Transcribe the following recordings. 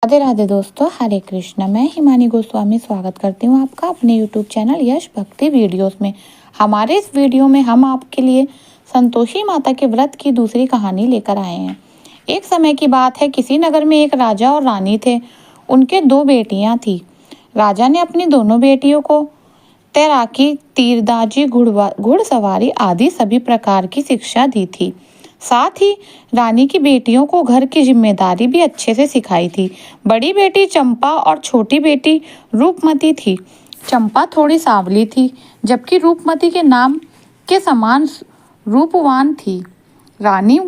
राधे राधे दोस्तों, हरे कृष्ण। मैं हिमानी गोस्वामी स्वागत करती हूँ आपका अपने यूट्यूब चैनल यश भक्ति वीडियोस में। हमारे इस वीडियो में हम आपके लिए संतोषी माता के व्रत की दूसरी कहानी लेकर आए हैं। एक समय की बात है, किसी नगर में एक राजा और रानी थे। उनके दो बेटियां थी। राजा ने अपनी दोनों बेटियों को तैराकी, तीरंदाजी, घुड़सवारी आदि सभी प्रकार की शिक्षा दी थी। साथ ही रानी की बेटियों को घर की जिम्मेदारी भी अच्छे से सिखाई थी। बड़ी बेटी चंपा और छोटी बेटी रूपमती थी। चंपा थोड़ी सांवली थी, जबकि रूपमती के नाम के समान रूपवान थी। रानी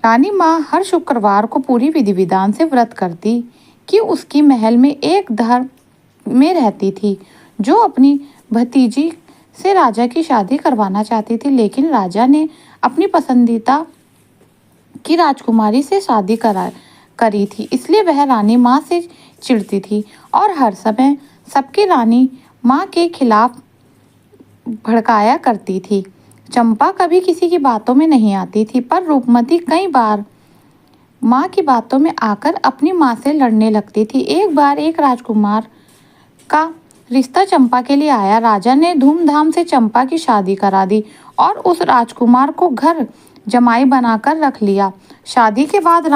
रानी माँ हर शुक्रवार को पूरी विधि विधान से व्रत करती कि उसकी महल में एक धर्म में रहती थी, जो अपनी भतीजी से राजा की शादी करवाना चाहती थी। लेकिन राजा ने अपनी पसंदीदा की राजकुमारी से शादी करी थी, इसलिए वह रानी माँ से चिढ़ती थी और हर समय सबकी रानी माँ के खिलाफ भड़काया करती थी। चंपा कभी किसी की बातों में नहीं आती थी, पर रूपमती कई बार माँ की बातों में आकर अपनी माँ से लड़ने लगती थी। एक बार एक राजकुमार का रिश्ता चंपा के लिए आया। राजा ने धूमधाम से चंपा की शादी करा दी और उस राजकुमार को घर जमाई बनाकर रख लिया। शादी के बाद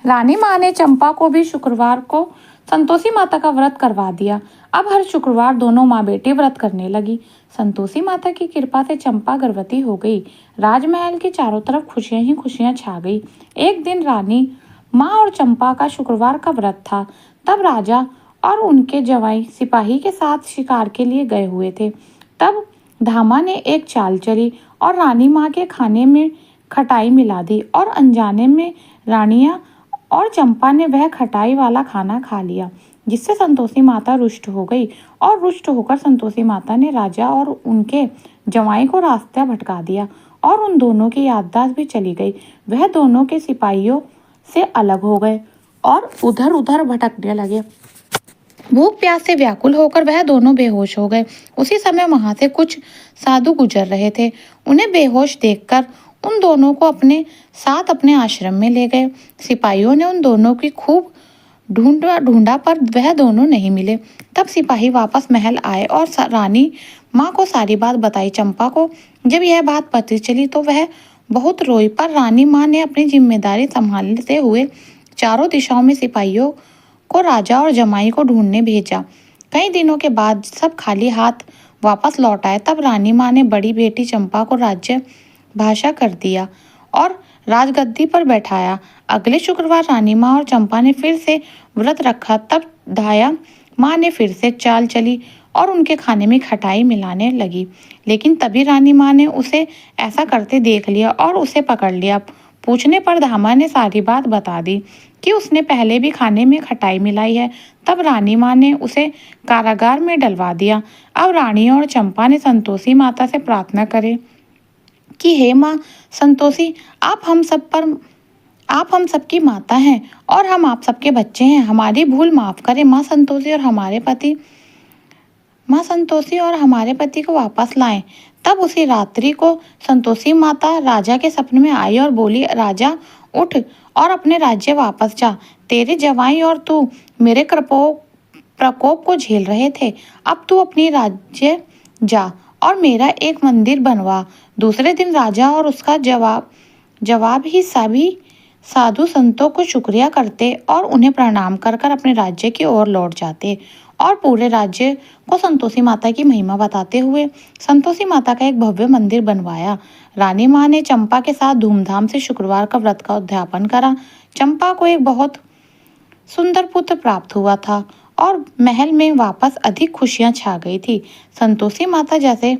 रानी माँ ने चंपा को भी शुक्रवार को संतोषी माता का व्रत करवा दिया। अब हर शुक्रवार दोनों माँ बेटी व्रत करने लगी। संतोषी माता की कृपा से चंपा गर्भवती हो गई। राजमहल के चारों तरफ खुशियां ही खुशियां छा गई। एक दिन रानी माँ और चंपा का शुक्रवार का व्रत था। तब राजा और उनके जवाई सिपाही के साथ शिकार के लिए गए हुए थे। तब धामा ने एक चाल चली और रानी माँ के खाने में खटाई मिला दी और अनजाने में रानियाँ और चंपा ने वह खटाई वाला खाना खा लिया, जिससे संतोषी माता रुष्ट हो गई। और रुष्ट होकर संतोषी माता ने राजा और उनके जवाई को रास्ता भटका दिया और उन दोनों की याददाश्त भी चली गई। वह दोनों के सिपाहियों से अलग हो गए और उधर उधर भटकने लगे। भूख प्यास से व्याकुल होकर वह दोनों बेहोश हो गए। उसी समय वहां से कुछ साधु गुजर रहे थे। उन्हें बेहोश देखकर उन दोनों को अपने साथ अपने आश्रम में ले गए। सिपाहियों ने उन दोनों की खूब ढूंढा पर वह दोनों नहीं मिले। तब सिपाही वापस महल आए और रानी माँ को सारी बात बताई। चंपा को जब यह बात पता चली तो वह बहुत रोई, पर रानी माँ ने अपनी जिम्मेदारी संभालते हुए चारों दिशाओं में सिपाहियों को राजा और जमाई को ढूंढने भेजा। कई दिनों के बाद सब खाली हाथ वापस लौट आए। तब रानी माँ ने बड़ी बेटी चंपा को राज्य भाषा कर दिया और राजगद्दी पर बैठाया। अगले शुक्रवार रानी माँ और चंपा ने फिर से व्रत रखा। तब धाया माँ ने फिर से चाल चली और उनके खाने में खटाई मिलाने लगी। लेकिन तभी रानी माँ ने उसे ऐसा करते देख लिया और उसे पकड़ लिया। पूछने पर धामा ने सारी बात बता दी कि उसने पहले भी खाने में खटाई मिलाई है। तब रानी माँ ने उसे कारागार में डलवा दिया। अब रानी और चंपा ने संतोषी माता से प्रार्थना करे कि हे माँ संतोषी, आप हम सबकी माता हैं और हम आप सबके बच्चे हैं। हमारी भूल माफ करें। माँ संतोषी और हमारे पति को वापस लाएं। तब उसी रात्रि को संतोषी माता राजा के सपने में आई और बोली, राजा उठ और अपने राज्य वापस जा। तेरे जवाई और तू मेरे प्रकोप को झेल रहे थे। अब तू अपनी राज्य जा और मेरा एक मंदिर बनवा। दूसरे दिन राजा और उसका जवाब ही सभी साधु संतों को शुक्रिया करते और उन्हें प्रणाम कर कर अपने राज्य की ओर लौट जाते और पूरे राज्य को संतोषी माता की महिमा बताते हुए संतोषी माता का एक भव्य मंदिर बनवाया। रानी माँ ने चंपा के साथ धूमधाम से शुक्रवार का व्रत का उद्यापन करा। चंपा को एक बहुत सुंदर पुत्र प्राप्त हुआ था और महल में वापस अधिक खुशियां छा गई थी। संतोषी माता जैसे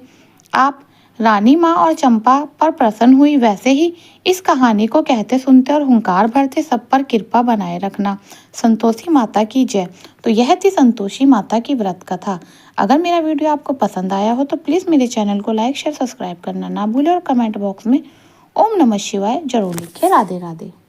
आप रानी माँ और चंपा पर प्रसन्न हुई, वैसे ही इस कहानी को कहते सुनते और हुंकार भरते सब पर कृपा बनाए रखना। संतोषी माता की जय। तो यह थी संतोषी माता की व्रत कथा। अगर मेरा वीडियो आपको पसंद आया हो तो प्लीज़ मेरे चैनल को लाइक शेयर सब्सक्राइब करना ना भूलें और कमेंट बॉक्स में ओम नमः शिवाय जरूर लिखें। राधे राधे।